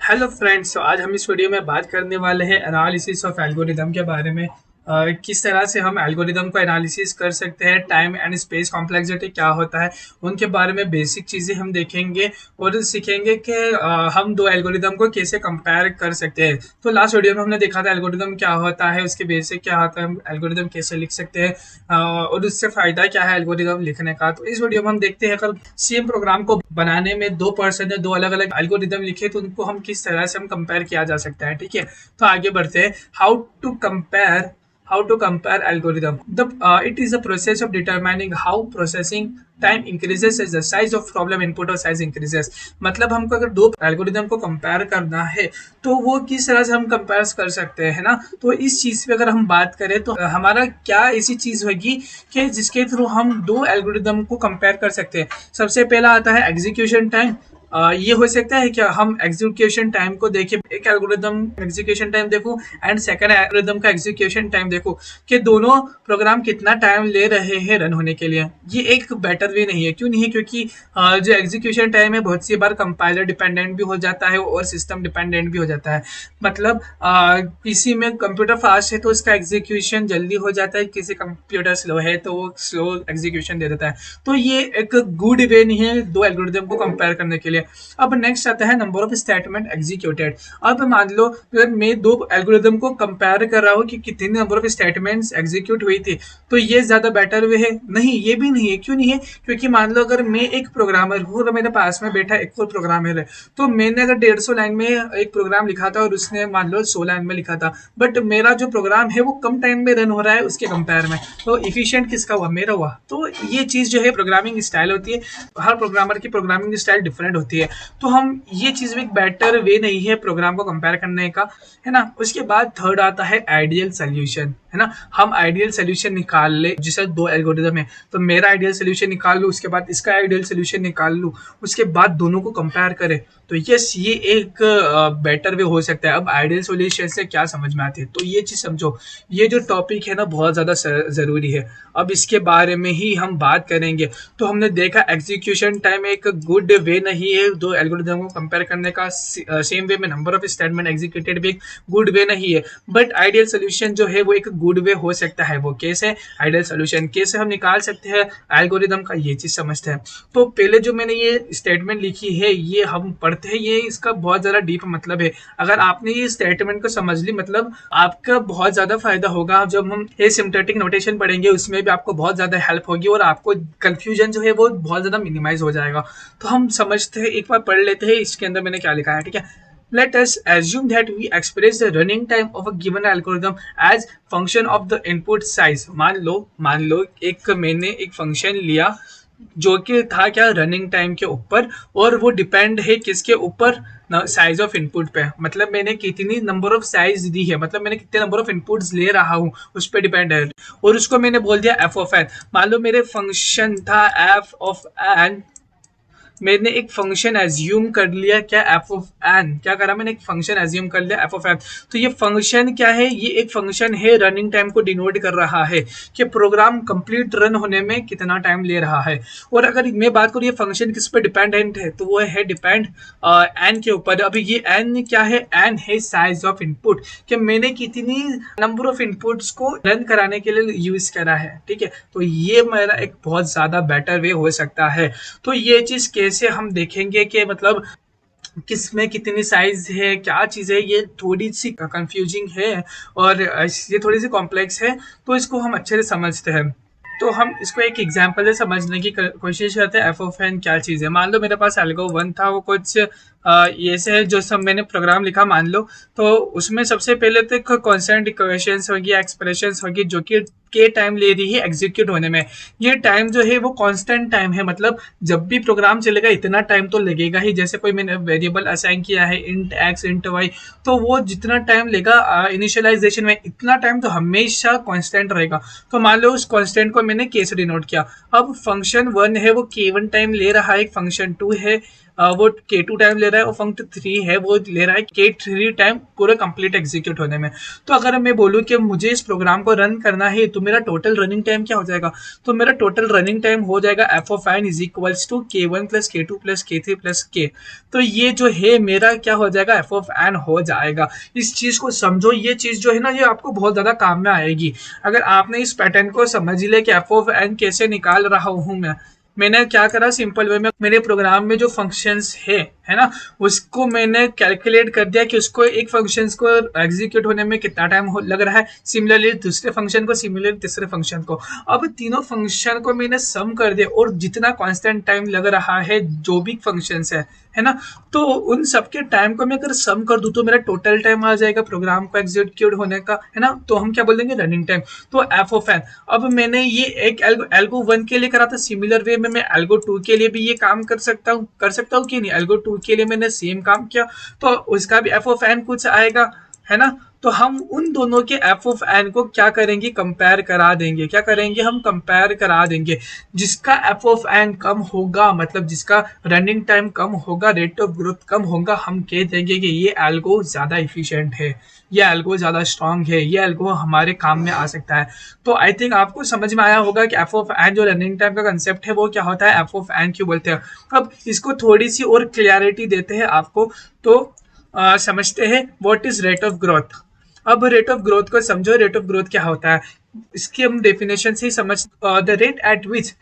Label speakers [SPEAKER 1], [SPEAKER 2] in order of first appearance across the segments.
[SPEAKER 1] Hello friends, तो आज हम इस वीडियो में बात करने वाले हैं एनालिसिस ऑफ एल्गोरिदम के बारे में। किस तरह से हम एल्गोरिदम को एनालिसिस कर सकते हैं, टाइम एंड स्पेस कॉम्प्लेक्सिटी क्या होता है, उनके बारे में बेसिक चीज़ें हम देखेंगे और सीखेंगे कि हम दो एल्गोरिदम को कैसे कंपेयर कर सकते हैं। तो लास्ट वीडियो में हमने देखा था एल्गोरिदम क्या होता है, उसके बेसिक क्या होता है, हम एल्गोरिदम कैसे लिख सकते हैं और उससे फ़ायदा क्या है एल्गोरिदम लिखने का। तो इस वीडियो में हम देखते हैं, अगर सेम प्रोग्राम को बनाने में दो पर्सन ने दो अलग अलग एल्गोरिदम लिखे तो उनको हम किस तरह से हम कंपेयर किया जा सकता है। ठीक है, तो आगे बढ़ते हैं। How to compare algorithm. It is a process of determining how processing time increases as the size of problem input और size increases. मतलब हमको अगर दो एल्गोरिदम को कंपेयर करना है तो वो किस तरह से हम कंपेयर कर सकते हैं ना। तो इस चीज़ पे अगर हम बात करें तो हमारा क्या ऐसी चीज़ होगी कि जिसके थ्रू हम दो एल्गोरिदम को कंपेयर कर सकते हैं। सबसे पहला आता है एग्जीक्यूशन टाइम। ये हो सकता है क्या हम एग्जीक्यूशन टाइम को देखें, एक एल्गोरिदम एग्जीक्यूशन टाइम देखो एंड सेकंड एल्गोरिदम का एग्जीक्यूशन टाइम देखो कि दोनों प्रोग्राम कितना टाइम ले रहे हैं रन होने के लिए। ये एक बेटर वे नहीं है। क्यों नहीं है? क्योंकि जो एग्जीक्यूशन टाइम है बहुत सी बार कंपाइलर डिपेंडेंट भी हो जाता है और सिस्टम डिपेंडेंट भी हो जाता है। मतलब किसी में कंप्यूटर फास्ट है तो उसका एग्जीक्यूशन जल्दी हो जाता है, किसी कंप्यूटर स्लो है तो वो स्लो एग्जीक्यूशन दे देता है। तो ये एक गुड वे नहीं है दो एल्गोरिदम को कंपेयर करने के लिए। अब नेक्स्ट आता है नंबर ऑफ स्टेटमेंट एग्जीक्यूटेड। अब मान लो अगर मैं दो एल्गोरिदम को कंपेयर कर रहा हूँ कि कितने नंबर ऑफ स्टेटमेंट्स एग्जीक्यूट हुई थी, तो ये ज्यादा बेटर वे है? नहीं, ये भी नहीं है। क्यों नहीं है? क्योंकि मान लो अगर मैं एक प्रोग्रामर हूँ और मेरे पास में बैठा एक और प्रोग्रामर है, तो मैंने अगर 150 लाइन में एक प्रोग्राम लिखा था और उसने मान लो 100 लाइन में लिखा था, बट मेरा जो प्रोग्राम है वो कम टाइम में रन हो रहा है उसके कंपेयर में, तो इफिशियंट किसका हुआ? मेरा हुआ। तो ये चीज जो है प्रोग्रामिंग स्टाइल होती है, हर प्रोग्रामर की प्रोग्रामिंग स्टाइल डिफरेंट होती है। तो हम ये चीज भी एक बेटर वे नहीं है प्रोग्राम को कंपेयर करने का, है ना। उसके बाद थर्ड आता है आइडियल सोल्यूशन, है ना। हम आइडियल सोल्यूशन निकाल ले, जैसे दो एल्गोरिदम है तो मेरा आइडियल सोल्यूशन निकाल लूँ, उसके बाद इसका आइडियल सोल्यूशन निकाल लूँ, उसके बाद दोनों को कंपेयर करें, तो यस ये एक बेटर वे हो सकता है। अब आइडियल सोल्यूशन से क्या समझ में आती है, तो ये चीज समझो। ये जो टॉपिक है ना बहुत ज्यादा जरूरी है, अब इसके बारे में ही हम बात करेंगे। तो हमने देखा एग्जीक्यूशन टाइम एक गुड वे नहीं है दो एल्गोरिदम को कंपेयर करने का। सेम वे में नंबर ऑफ स्टेटमेंट एग्जीक्यूटेड भी एक गुड वे नहीं है, बट आइडियल सोल्यूशन जो है वो एक गुड वे हो सकता है। वो कैसे? आइडियल सोल्यूशन कैसे हम निकाल सकते हैं एल्गोरिदम का, ये चीज समझते हैं। तो पहले जो मैंने ये स्टेटमेंट लिखी है ये हम पढ़ते हैं, ये इसका बहुत ज्यादा डीप मतलब है। अगर आपने ये स्टेटमेंट को समझ ली मतलब आपका बहुत ज्यादा फायदा होगा। जब हम एसिम्प्टोटिक नोटेशन पढ़ेंगे उसमें भी आपको बहुत ज्यादा हेल्प होगी और आपको कंफ्यूजन जो है वो बहुत ज्यादा मिनिमाइज हो जाएगा। तो हम समझते हैं, एक बार पढ़ लेते हैं इसके अंदर मैंने क्या लिखा है। ठीक है, let us assume that we express the running time of a given algorithm as function of the input size. मान लो एक मैंने एक फंक्शन लिया जो कि था क्या, रनिंग टाइम के ऊपर, और वो डिपेंड है किसके ऊपर? साइज ऑफ इनपुट पे। मतलब मैंने कितनी नंबर ऑफ साइज दी है, मतलब मैंने कितने नंबर ऑफ इनपुट्स ले रहा हूँ उस पर डिपेंड है। और उसको मैंने बोल दिया एफ ऑफ एन। मान लो मेरे फंक्शन था एफ ऑफ एन, मैंने एक फंक्शन एज्यूम कर लिया, क्या? F of n. क्या करा मैंने? एक फंक्शन एज्यूम कर लिया एफ ऑफ एन। तो ये फंक्शन क्या है? ये एक फंक्शन है रनिंग टाइम को डिनोट कर रहा है कि प्रोग्राम कंप्लीट रन होने में कितना टाइम ले रहा है। और अगर मैं बात करूँ ये फंक्शन किस पे डिपेंडेंट है, तो वो है डिपेंड एन के ऊपर। अभी ये एन क्या है? एन है साइज ऑफ इनपुट, कि मैंने कितनी नंबर ऑफ इनपुट्स को रन कराने के लिए यूज करा है। ठीक है, तो ये मेरा एक बहुत ज्यादा बेटर वे हो सकता है। तो ये चीज कैसे हम देखेंगे कि मतलब किस में कितनी साइज है, क्या चीज़ है, ये थोड़ी सी कंफ्यूजिंग है और ये थोड़ी सी कॉम्प्लेक्स है, तो इसको हम अच्छे से समझते हैं। तो हम इसको एक एग्जांपल से समझने की कोशिश करते हैं। एफ ऑफ एन क्या चीज़ है? मान लो मेरे पास एल्गो 1 था, वो कुछ ये से जो सब मैंने प्रोग्राम लिखा मान लो, तो उसमें सबसे पहले तो एक कॉन्स्टेंट इक्वेशंस होगी, एक्सप्रेशंस होगी जो कि के टाइम ले रही है एग्जीक्यूट होने में। ये टाइम जो है वो कांस्टेंट टाइम है, मतलब जब भी प्रोग्राम चलेगा इतना टाइम तो लगेगा ही। जैसे कोई मैंने वेरिएबल असाइन किया है इंट एक्स इंट वाई, तो वो जितना टाइम लेगा इनिशियलाइजेशन में इतना टाइम तो हमेशा कांस्टेंट रहेगा। तो मान लो उस कांस्टेंट को मैंने के से डिनोट किया। अब फंक्शन 1 है वो k1 टाइम ले रहा है, फंक्शन 2 है वो K2 टाइम ले रहा है और फंक्शन 3 है वो ले रहा है K3 टाइम पूरा कंप्लीट एग्जीक्यूट होने में। तो अगर मैं बोलूँ कि मुझे इस प्रोग्राम को रन करना है तो मेरा टोटल रनिंग टाइम क्या हो जाएगा, तो मेरा टोटल रनिंग टाइम हो जाएगा f of n is equals to K1 plus K2 plus K3 plus K। तो ये जो है मेरा क्या हो जाएगा, एफ ऑफ एन हो जाएगा। इस चीज को समझो, ये चीज जो है ना ये आपको बहुत ज्यादा काम में आएगी। अगर आपने इस पैटर्न को समझ लिया कि एफ ऑफ एन कैसे निकाल रहा हूं मैंने क्या करा, सिंपल वे में मेरे प्रोग्राम में जो फंक्शंस है ना, उसको मैंने कैलकुलेट कर दिया कि उसको एक फंक्शंस को एग्जीक्यूट होने में कितना टाइम लग रहा है, सिमिलरली दूसरे फंक्शन को, सिमिलरली तीसरे फंक्शन को। अब तीनों फंक्शन को मैंने सम कर दिया और जितना कांस्टेंट टाइम लग रहा है जो भी फंक्शंस है ना, तो उन सबके टाइम को मैं अगर सम कर दूं तो मेरा टोटल टाइम आ जाएगा प्रोग्राम को एग्जीक्यूट होने का, है ना। तो हम क्या बोलेंगे, रनिंग टाइम। तो एफ ऑफ एन, अब मैंने ये एक एल्गो 1 के लिए करा था, सिमिलर वे में मैं एल्गो 2 के लिए भी ये काम कर सकता हूँ कि नहीं। एल्गो 2 के लिए मैंने सेम काम किया तो उसका भी एफ ऑफ एन कुछ आएगा, है ना। तो हम उन दोनों के एफ ऑफ एन को क्या करेंगे, कंपेयर करा देंगे। क्या करेंगे, हम कंपेयर करा देंगे। जिसका एफ ऑफ एन कम होगा, मतलब जिसका रनिंग टाइम कम होगा, रेट ऑफ ग्रोथ कम होगा, हम कह देंगे कि ये एल्गो ज्यादा इफिशिएंट है, ये एल्गो ज्यादा स्ट्रांग है, ये एल्गो हमारे काम में आ सकता है। तो आई थिंक आपको समझ में आया होगा कि एफ ऑफ एन जो रनिंग टाइम का कंसेप्ट है वो क्या होता है, एफ ऑफ एन क्यों बोलते हैं। अब इसको थोड़ी सी और क्लियरिटी देते हैं आपको, तो समझते हैं what is rate of growth. अब रेट ऑफ ग्रोथ को समझो, रेट ऑफ ग्रोथ क्या होता है, इसकी हम डेफिनेशन से ही समझ, the rate at which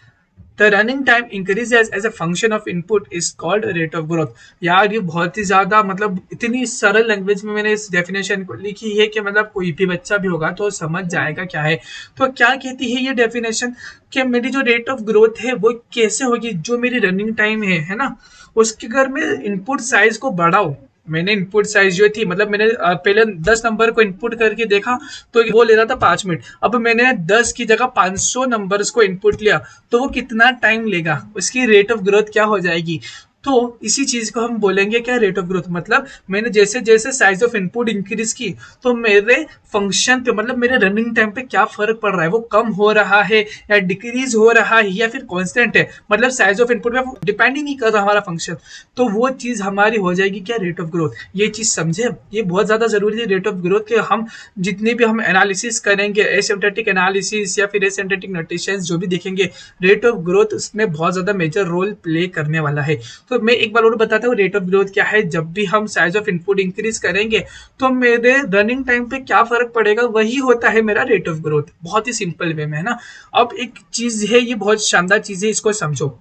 [SPEAKER 1] the running time increases as a function of input is called rate of growth. यार ये बहुत ही ज्यादा, मतलब इतनी सरल लैंग्वेज में मैंने इस डेफिनेशन को लिखी है कि मतलब कोई भी बच्चा भी होगा तो समझ जाएगा क्या है। तो क्या कहती है ये डेफिनेशन, कि मेरी जो रेट ऑफ ग्रोथ है वो कैसे होगी, जो मेरी रनिंग टाइम है ना, उसके अगर मैं इनपुट साइज को बढ़ाऊं। मैंने इनपुट साइज जो थी, मतलब मैंने पहले 10 नंबर को इनपुट करके देखा तो वो ले रहा था 5 मिनट। अब मैंने 10 की जगह 500 नंबर्स को इनपुट लिया तो वो कितना टाइम लेगा, उसकी रेट ऑफ ग्रोथ क्या हो जाएगी। तो इसी चीज को हम बोलेंगे क्या, रेट ऑफ ग्रोथ। मतलब मैंने जैसे जैसे साइज ऑफ इनपुट इंक्रीज की तो मेरे फंक्शन पे, मतलब मेरे रनिंग टाइम पे क्या फर्क पड़ रहा है, वो कम हो रहा है या डिक्रीज हो रहा है या फिर कांस्टेंट है, मतलब साइज ऑफ इनपुट पे डिपेंड ही नहीं कर रहा हमारा फंक्शन। तो वो चीज हमारी हो जाएगी क्या, रेट ऑफ ग्रोथ। ये चीज समझे, ये बहुत ज्यादा जरूरी है रेट ऑफ ग्रोथ के। हम जितने भी हम एनालिसिस करेंगे, एसिम्प्टोटिक एनालिसिस या फिर एसिम्प्टोटिक नोटेशंस जो भी देखेंगे, रेट ऑफ ग्रोथ उसमें बहुत ज्यादा मेजर रोल प्ले करने वाला है। तो मैं एक बार और बताता हूँ रेट ऑफ ग्रोथ क्या है। जब भी हम साइज ऑफ इनपुट इंक्रीज करेंगे तो मेरे रनिंग टाइम पे क्या फर्क पड़ेगा, वही होता है मेरा रेट ऑफ ग्रोथ। बहुत ही सिंपल वे में, है ना। अब एक चीज है, ये बहुत शानदार चीज है, इसको समझो।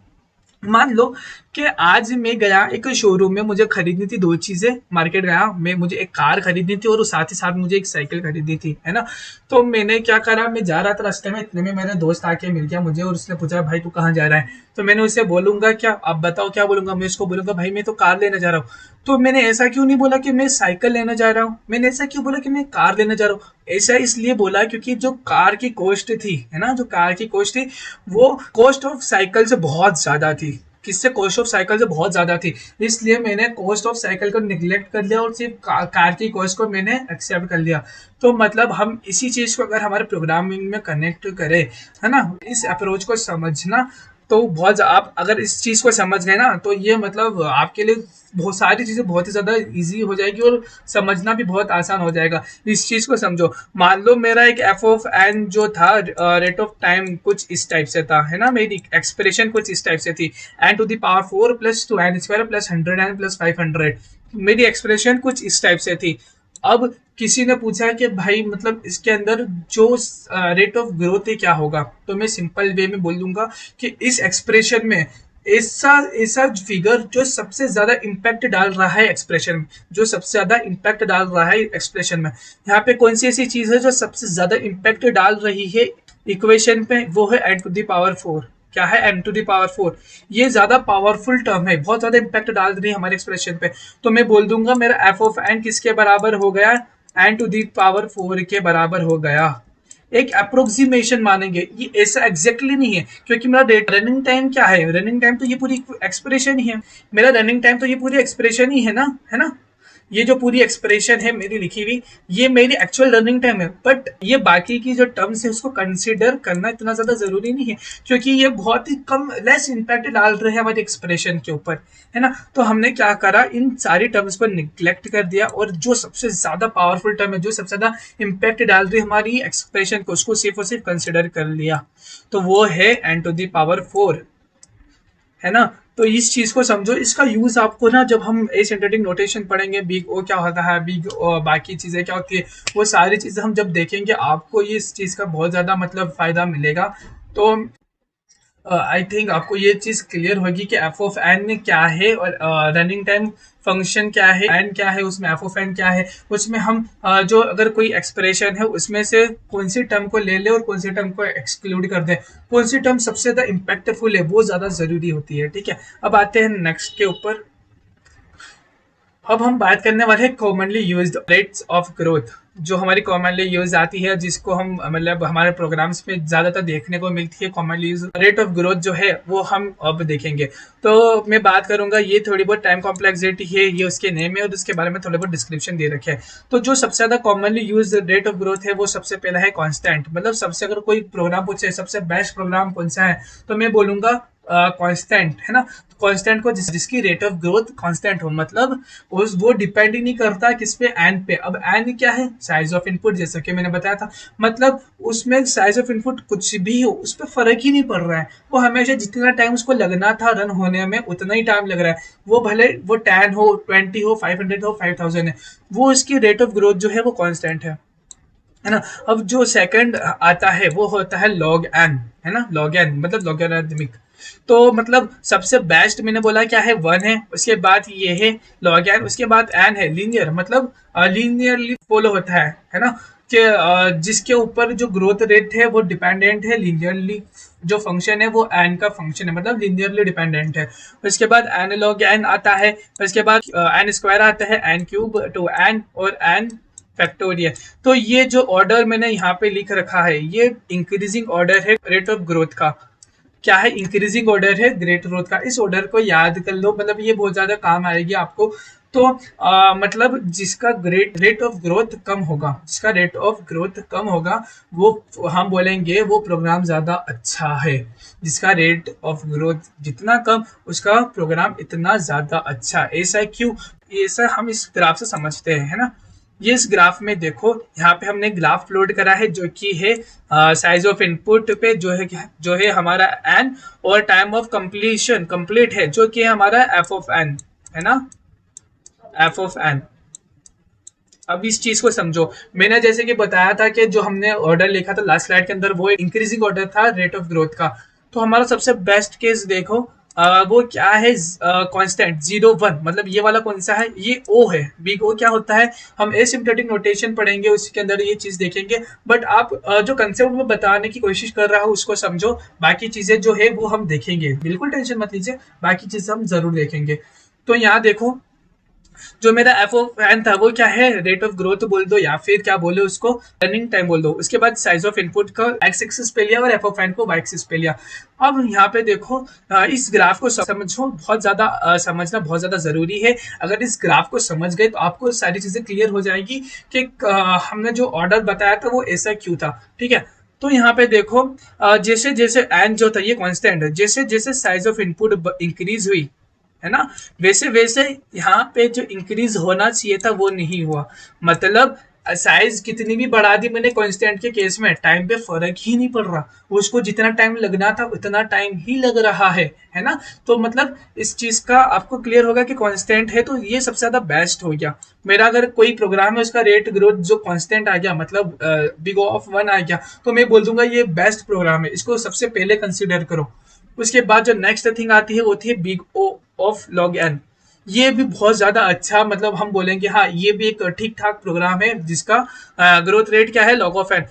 [SPEAKER 1] मान लो कि आज मैं गया एक शोरूम में, मुझे खरीदनी थी 2 चीजें। मार्केट गया मैं, मुझे एक कार खरीदनी थी और साथ ही साथ मुझे एक साइकिल खरीदनी थी, है ना। तो मैंने क्या करा, मैं जा रहा था रास्ते में, इतने में मेरा दोस्त आके मिल गया मुझे और उसने पूछा भाई तू कहाँ जा रहा है। तो मैंने उसे बोलूंगा क्या, आप बताओ क्या बोलूंगा, मैं उसको बोलूंगा भाई मैं तो कार लेने जा रहा हूँ। तो मैंने ऐसा क्यों नहीं बोला कि मैं साइकिल लेने जा रहा हूँ, मैंने ऐसा क्यों बोला कि मैं कार लेने जा रहा हूँ। ऐसा इसलिए बोला क्योंकि जो कार की कॉस्ट थी, है ना, जो कार की कॉस्ट थी वो कॉस्ट ऑफ साइकिल से बहुत ज्यादा थी। किससे, कॉस्ट ऑफ साइकिल से बहुत ज्यादा थी। इसलिए मैंने कॉस्ट ऑफ साइकिल को निग्लेक्ट कर लिया और सिर्फ कार की कॉस्ट को मैंने एक्सेप्ट कर लिया। तो मतलब हम इसी चीज को अगर हमारे प्रोग्रामिंग में कनेक्ट करें, है ना, इस अप्रोच को समझना, तो बहुत आप अगर इस चीज को समझ गए ना तो ये मतलब आपके लिए बहुत सारी चीजें बहुत ही ज्यादा इजी हो जाएगी और समझना भी बहुत आसान हो जाएगा। इस चीज को समझो, मान लो मेरा एक एफ ऑफ एन जो था, रेट ऑफ टाइम कुछ इस टाइप से था, है ना, मेरी एक्सप्रेशन कुछ इस टाइप से थी, n to the power 4 plus 2n² plus 100n plus 500। मेरी एक्सप्रेशन कुछ इस टाइप से थी। अब किसी ने पूछा कि भाई मतलब इसके अंदर जो रेट ऑफ ग्रोथ है क्या होगा, तो मैं सिंपल वे में बोल दूंगा कि इस एक्सप्रेशन में ऐसा ऐसा फिगर जो सबसे ज्यादा इम्पैक्ट डाल रहा है एक्सप्रेशन में, जो सबसे ज्यादा इम्पैक्ट डाल रहा है एक्सप्रेशन में, यहाँ पे कौन सी ऐसी चीज है जो सबसे ज्यादा इम्पैक्ट डाल रही है इक्वेशन पे, वो है n टू द पावर 4। क्या है, n टू द पावर 4। ये ज्यादा पावरफुल टर्म है, बहुत ज्यादा इम्पैक्ट डाल रही है हमारे एक्सप्रेशन पे। तो मैं बोल दूंगा मेरा एफ ऑफ एन किसके बराबर हो गया, n टू द पावर 4 के बराबर हो गया। एक अप्रोक्सीमेशन मानेंगे, ये ऐसा एग्जैक्टली नहीं है क्योंकि मेरा रनिंग टाइम क्या है, रनिंग टाइम तो ये पूरी एक्सप्रेशन ही है, मेरा रनिंग टाइम तो ये पूरी एक्सप्रेशन ही है ना, है ना। ये जो पूरी एक्सप्रेशन है मेरी लिखी हुई, ये मेरी एक्चुअल रनिंग टाइम है, बट ये बाकी की जो टर्म्स है उसको कंसिडर करना इतना ज़्यादा ज़रूरी नहीं है, क्योंकि ये बहुत ही कम लेस इम्पैक्ट डाल रहे हैं हमारे एक्सप्रेशन के ऊपर, है ना। तो हमने क्या करा, इन सारी टर्म्स को निग्लेक्ट कर दिया, और जो सबसे ज़्यादा पावरफुल टर्म है, जो सबसे ज़्यादा इम्पैक्ट डाल रही है हमारी एक्सप्रेशन को, उसको सिर्फ और सिर्फ कंसिडर कर लिया। तो वो है n⁴, है ना। तो इस चीज को समझो, इसका यूज आपको ना जब हम एसिम्प्टोटिक नोटेशन पढ़ेंगे, बिग ओ क्या होता है, बिग ओ बाकी चीजें क्या होती है, वो सारी चीजें हम जब देखेंगे आपको ये इस चीज का बहुत ज्यादा मतलब फायदा मिलेगा। तो आई थिंक आपको ये चीज क्लियर होगी कि एफ ऑफ एन क्या है, और रनिंग टाइम फंक्शन क्या है, एन क्या है, उसमें एफ ऑफ एन क्या है, उसमें हम जो अगर कोई एक्सप्रेशन है उसमें से कौन सी टर्म को ले ले और कौन सी टर्म को एक्सक्लूड कर दे, कौन सी टर्म सबसे ज्यादा इम्पैक्टफुल है, वो ज्यादा जरूरी होती है। ठीक है, अब आते हैं नेक्स्ट के ऊपर। अब हम बात करने वाले हैं commonly used rates of growth, जो हमारी कॉमनली यूज आती है, जिसको हम मतलब हमारे प्रोग्राम्स में ज्यादातर देखने को मिलती है। Commonly use rate of growth जो है वो हम अब देखेंगे। तो मैं बात करूंगा, ये थोड़ी बहुत टाइम कॉम्प्लेक्सिटी है, ये उसके नेम है, और उसके बारे में थोड़ा बहुत डिस्क्रिप्शन दे रखे हैं। तो जो सबसे ज्यादा commonly use rate of growth है वो सबसे पहला है कांस्टेंट। मतलब सबसे, अगर कोई प्रोग्राम पूछे सबसे बेस्ट प्रोग्राम कौन सा है, तो मैं बोलूंगा कांस्टेंट, है ना। कांस्टेंट को जिसकी रेट ऑफ ग्रोथ कांस्टेंट हो, मतलब वो डिपेंड ही नहीं करता किस पे, एन पे। अब एन क्या है, साइज ऑफ इनपुट, जैसा कि मैंने बताया था। मतलब उसमें साइज ऑफ इनपुट कुछ भी हो, उस पर फर्क ही नहीं पड़ रहा है, वो हमेशा जितना टाइम उसको लगना था रन होने में उतना ही टाइम लग रहा है। वो भले वो 10 हो, 20 हो, 500 हो, 5000 है, वो उसकी रेट ऑफ ग्रोथ जो है वो कांस्टेंट है ना। अब जो सेकंड आता है वो होता है लॉग एन, है ना। लॉग एन मतलब लॉगरिथमिक। तो मतलब सबसे बेस्ट मैंने बोला क्या है, 1 है, उसके बाद ये है लॉग एन, उसके बाद एन है लीनियर, मतलब लीनियरली फॉलो होता है ना, कि जिसके ऊपर जो ग्रोथ रेट है वो डिपेंडेंट है लीनियरली, जो फंक्शन है वो एन का फंक्शन है, मतलब लीनियरली डिपेंडेंट है। उसके बाद एन लॉग एन आता है, उसके बाद एन स्क्वायर आता है, एन क्यूब टू एन, और एन फैक्टोरियल। तो ये जो ऑर्डर मैंने यहाँ पे लिख रखा है, ये इंक्रीजिंग ऑर्डर है रेट ऑफ ग्रोथ का। क्या है, इंक्रीजिंग ऑर्डर है ग्रेट ग्रोथ का। इस ऑर्डर को याद कर लो, मतलब ये बहुत ज्यादा काम आएगी आपको। तो मतलब जिसका ग्रेट रेट ऑफ ग्रोथ कम होगा, जिसका रेट ऑफ ग्रोथ कम होगा, वो हम बोलेंगे वो प्रोग्राम ज्यादा अच्छा है। जिसका रेट ऑफ ग्रोथ जितना कम, उसका प्रोग्राम इतना ज्यादा अच्छा। ऐसा क्यों, ऐसा हम इस ग्राफ से समझते हैं, है ना। ये इस ग्राफ में देखो, यहाँ पे हमने ग्राफ लोड करा है, जो कि है साइज ऑफ इनपुट पे जो है हमारा एन, और टाइम ऑफ कंप्लीशन कंप्लीट है जो कि है हमारा एफ ऑफ एन, है ना, एफ ऑफ एन। अब इस चीज को समझो, मैंने जैसे कि बताया था कि जो हमने ऑर्डर लिखा था लास्ट स्लाइड के अंदर, वो इंक्रीजिंग ऑर्डर था रेट ऑफ ग्रोथ का। तो हमारा सबसे बेस्ट केस देखो, वो क्या है, कांस्टेंट 0 1, मतलब ये वाला कौन सा है, ये ओ है। बिग ओ क्या होता है, हम एसिम्प्टोटिक नोटेशन पढ़ेंगे, उसके अंदर ये चीज देखेंगे। बट आप जो कंसेप्ट में बताने की कोशिश कर रहा हूँ उसको समझो, बाकी चीजें जो है वो हम देखेंगे, बिल्कुल टेंशन मत लीजिए, बाकी चीजें हम जरूर देखेंगे। तो यहाँ देखो, जो मेरा एफ ऑफ एन था वो क्या है, रेट ऑफ ग्रोथ बोल दो, या फिर क्या बोले उसको, रनिंग टाइम बोल दो। उसके बाद साइज ऑफ इनपुट का एक्स एक्सिस पे लिया, और एफ ऑफ एन को वाई एक्सिस पे लिया। अब यहाँ पे देखो, इस ग्राफ को समझो, बहुत ज्यादा समझना बहुत ज्यादा जरूरी है। अगर इस ग्राफ को समझ गए तो आपको सारी चीजें क्लियर हो जाएगी कि हमने जो ऑर्डर बताया था वो ऐसा क्यों था। ठीक है, तो यहाँ पे देखो, जैसे जैसे एन जो था ये कांस्टेंट है, जैसे जैसे साइज ऑफ इनपुट इंक्रीज हुई, है ना, वैसे वैसे यहाँ पे जो इंक्रीज होना चाहिए था वो नहीं हुआ। मतलब साइज कितनी भी बढ़ा दी मैंने कांस्टेंट के केस में, टाइम पे फर्क ही नहीं पड़ रहा, उसको जितना टाइम लगना था उतना टाइम ही लग रहा है ना। तो मतलब इस चीज का आपको क्लियर होगा कि कांस्टेंट है, तो ये सबसे ज्यादा बेस्ट हो गया मेरा। अगर कोई प्रोग्राम है उसका रेट ग्रोथ जो कांस्टेंट आ गया, मतलब बिग O ऑफ 1 आ गया, तो मैं बोल दूंगा ये बेस्ट प्रोग्राम है, इसको सबसे पहले कंसिडर करो। उसके बाद जो नेक्स्ट थिंग आती है वो थी big O of log n. ये भी बहुत ज्यादा अच्छा, मतलब हम बोलेंगे हाँ ये भी एक ठीक ठाक प्रोग्राम है, जिसका ग्रोथ रेट क्या है, लॉग ऑफ एन।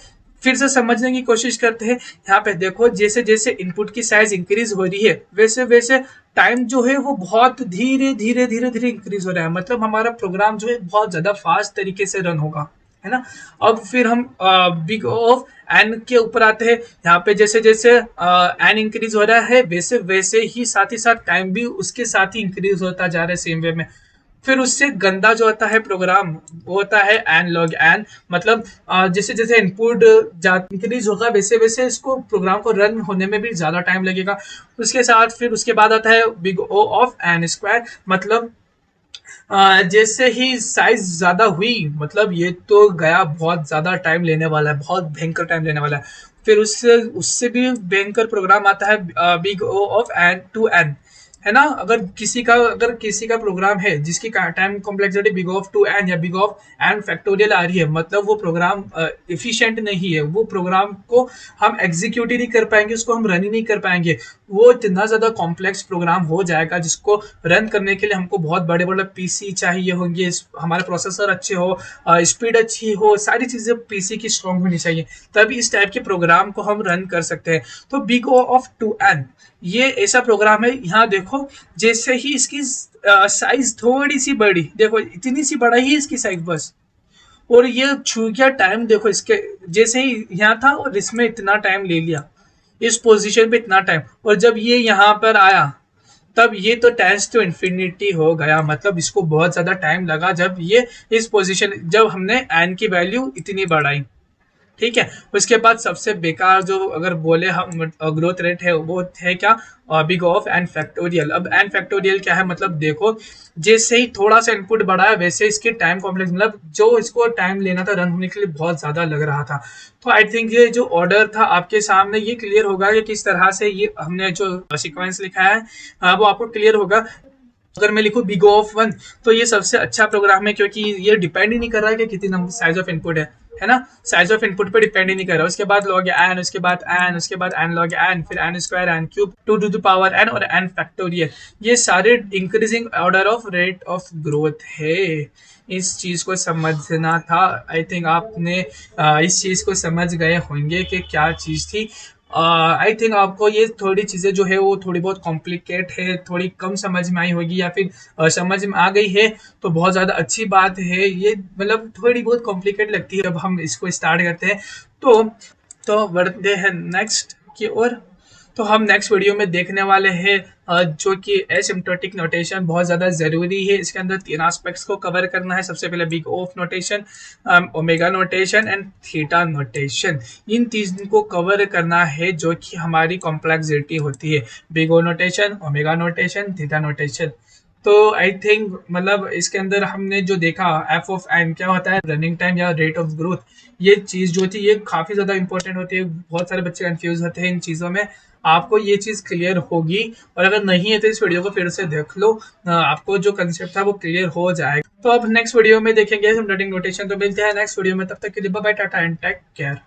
[SPEAKER 1] फिर से समझने की कोशिश करते हैं। यहाँ पे देखो, जैसे जैसे इनपुट की साइज इंक्रीज हो रही है, वैसे वैसे टाइम जो है वो बहुत धीरे धीरे धीरे धीरे इंक्रीज हो रहा है। मतलब हमारा प्रोग्राम जो है बहुत ज्यादा फास्ट तरीके से रन होगा, है ना। अब फिर हम बिग ऑफ एन के ऊपर आते हैं। यहाँ पे जैसे जैसे एन इंक्रीज हो रहा है, वैसे वैसे ही साथ टाइम भी उसके साथ ही इंक्रीज होता जा रहा है सेम वे में। फिर उससे गंदा जो होता है प्रोग्राम वो होता है एन लॉग एन, मतलब जैसे जैसे इनपुट इंक्रीज होगा वैसे वैसे इसको प्रोग्राम को रन होने में भी ज्यादा टाइम लगेगा। उसके साथ फिर उसके बाद आता है big O of n square, मतलब जैसे ही साइज ज्यादा हुई मतलब ये तो गया, बहुत ज्यादा टाइम लेने वाला है, बहुत भयंकर टाइम लेने वाला है। फिर उससे उससे भी भयंकर प्रोग्राम आता है big O of n to n, है ना। अगर किसी का प्रोग्राम है जिसकी time complexity big of two n या बिग ऑफ एन फैक्टोरियल आ रही है, मतलब वो प्रोग्राम एफिशिएंट नहीं है, वो प्रोग्राम को हम एग्जीक्यूट ही नहीं कर पाएंगे, उसको हम रन ही नहीं कर पाएंगे। वो इतना ज्यादा कॉम्प्लेक्स प्रोग्राम हो जाएगा जिसको रन करने के लिए हमको बहुत बड़े बड़े पीसी चाहिए होंगे, हमारे प्रोसेसर अच्छे हो, स्पीड अच्छी हो, सारी चीजें पीसी की स्ट्रांग होनी चाहिए, तभी इस टाइप के प्रोग्राम को हम रन कर सकते हैं। तो big O of two n ये ऐसा प्रोग्राम है, यहाँ देखो जैसे ही इसकी साइज थोड़ी सी बड़ी, देखो इतनी सी बड़ा ही इसकी साइज बस, और ये छू गया टाइम, देखो इसके जैसे ही यहाँ था और इसमें इतना टाइम ले लिया, इस पोजीशन पे इतना टाइम, और जब ये यहाँ पर आया तब ये तो टेंस टू इन्फिनिटी हो गया, मतलब इसको बहुत ज्यादा टाइम लगा जब ये इस पोजीशन, जब हमने एन की वैल्यू इतनी बढ़ाई। ठीक है, उसके बाद सबसे बेकार जो अगर बोले हम ग्रोथ रेट है वो है क्या, बिग ऑफ एन फैक्टोरियल। अब एन फैक्टोरियल क्या है, मतलब देखो जैसे ही थोड़ा सा इनपुट बढ़ा है वैसे इसके टाइम कॉम्प्लेक्स, मतलब जो इसको टाइम लेना था रन होने के लिए बहुत ज्यादा लग रहा था। तो आई थिंक ये जो ऑर्डर था आपके सामने ये क्लियर होगा कि किस तरह से ये हमने जो सीक्वेंस लिखा है वो आपको क्लियर होगा। अगर मैं लिखूं बिग ऑफ वन तो ये सबसे अच्छा प्रोग्राम है, क्योंकि ये डिपेंड ही नहीं कर रहा है कि कितनी नंबर साइज ऑफ इनपुट है ना, साइज ऑफ इनपुट पे डिपेंड ही नहीं कर रहा। उसके बाद लॉग एन, उसके बाद एन, उसके बाद एन लॉग एन, फिर n square, n cube, two to the power n और एन फैक्टोरियल, ये सारे increasing order of rate of growth है। इस चीज को समझना था, आई थिंक आपने इस चीज को समझ गए होंगे कि क्या चीज थी। आई थिंक आपको ये थोड़ी चीज़ें जो है वो थोड़ी बहुत कॉम्प्लिकेट है, थोड़ी कम समझ में आई होगी, या फिर समझ में आ गई है तो बहुत ज़्यादा अच्छी बात है। ये मतलब थोड़ी बहुत कॉम्प्लिकेट लगती है, अब हम इसको स्टार्ट करते हैं। तो बढ़ते हैं नेक्स्ट की ओर। तो हम नेक्स्ट वीडियो में देखने वाले हैं जो कि एसिम्प्टोटिक नोटेशन बहुत ज़्यादा ज़रूरी है। इसके अंदर 3 एस्पेक्ट्स को कवर करना है। सबसे पहले big O notation, omega notation and theta notation, इन तीन को कवर करना है जो कि हमारी कॉम्प्लेक्सिटी होती है, big O notation, omega notation, theta notation. तो आई थिंक मतलब इसके अंदर हमने जो देखा एफ ऑफ एन क्या होता है, रनिंग टाइम या रेट ऑफ ग्रोथ, ये चीज़ जो थी ये काफ़ी ज़्यादा इंपॉर्टेंट होती है। बहुत सारे बच्चे कंफ्यूज होते हैं इन चीज़ों में, आपको ये चीज़ क्लियर होगी, और अगर नहीं है तो इस वीडियो को फिर से देख लो, आपको जो कंसेप्ट था वो क्लियर हो जाएगा। तो अब नेक्स्ट वीडियो में देखेंगे हम नोटिंग नोटेशन। तो मिलते हैं नेक्स्ट वीडियो में, तब तक के लिए bye bye, tata and take care.